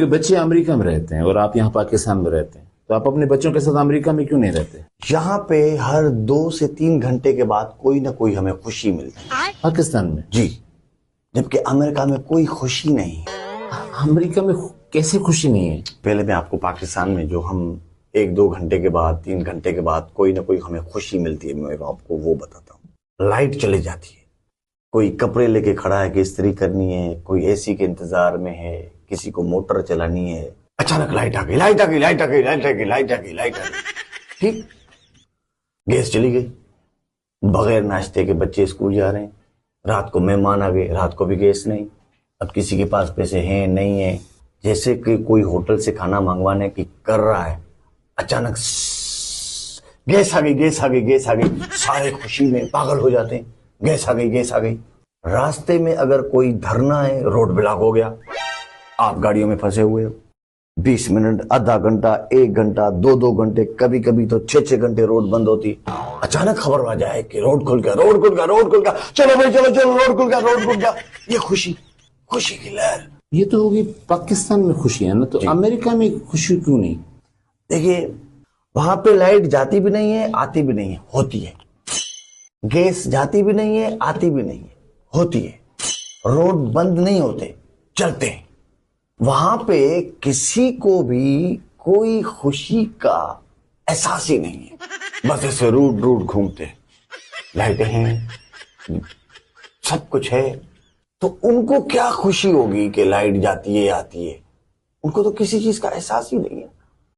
आपके बच्चे अमेरिका में रहते हैं और आप यहाँ पाकिस्तान में रहते हैं, तो आप अपने बच्चों के साथ अमेरिका में क्यों नहीं रहते? यहाँ पे हर 2 से 3 घंटे के बाद कोई ना कोई हमें खुशी मिलती है। पाकिस्तान में? जी, जबकि अमेरिका में कोई खुशी नहीं है। अमेरिका में कैसे खुशी नहीं है? पहले मैं आपको पाकिस्तान में जो हम 1-2 घंटे के बाद 3 घंटे के बाद कोई ना कोई हमें खुशी मिलती है, मैं आपको वो बताता हूँ। लाइट चली जाती है, कोई कपड़े लेके खड़ा है कि इस्त्री करनी है, कोई एसी के इंतजार में है, किसी को मोटर चलानी है, अचानक लाइट आ गई, लाइट आ गई, लाइट आ गई, लाइट आ गई, लाइट आ गई, लाइट आ गई, ठीक, गैस चली गई, बगैर नाश्ते के बच्चे स्कूल जा रहे हैं, रात को मेहमान आ गए, रात को भी गैस नहीं, अब किसी के पास पैसे हैं नहीं है, जैसे कि कोई होटल से खाना मंगवाने की कर रहा है, अचानक गैस आ गई, गैस आ गई, गैस आ गई, सारे खुशी में पागल हो जाते हैं, गैस आ गई, गैस आ गई। रास्ते में अगर कोई धरना है, रोड ब्लॉक हो गया, आप गाड़ियों में फंसे हुए हो, 20 मिनट, आधा घंटा, 1 घंटा, 2-2 घंटे, कभी कभी तो 6-6 घंटे रोड बंद होती, अचानक खबर आ जाए कि रोड खुल गया, रोड खुल गया, रोड खुल गया, चलो भाई चलो चलो, रोड खुल गया, रोड खुल गया, ये खुशी, खुशी की लहर। ये तो होगी पाकिस्तान में खुशी है ना, तो अमेरिका में खुशी क्यों नहीं? देखिए, वहां पे लाइट जाती भी नहीं है, आती भी नहीं है, होती है, गैस जाती भी नहीं है, आती भी नहीं है, होती है, रोड बंद नहीं होते, चलते हैं। वहां पे किसी को भी कोई खुशी का एहसास ही नहीं है, बस ऐसे रूट रूट घूमते, लाइटें हैं, सब कुछ है, तो उनको क्या खुशी होगी कि लाइट जाती है आती है? उनको तो किसी चीज का एहसास ही नहीं है।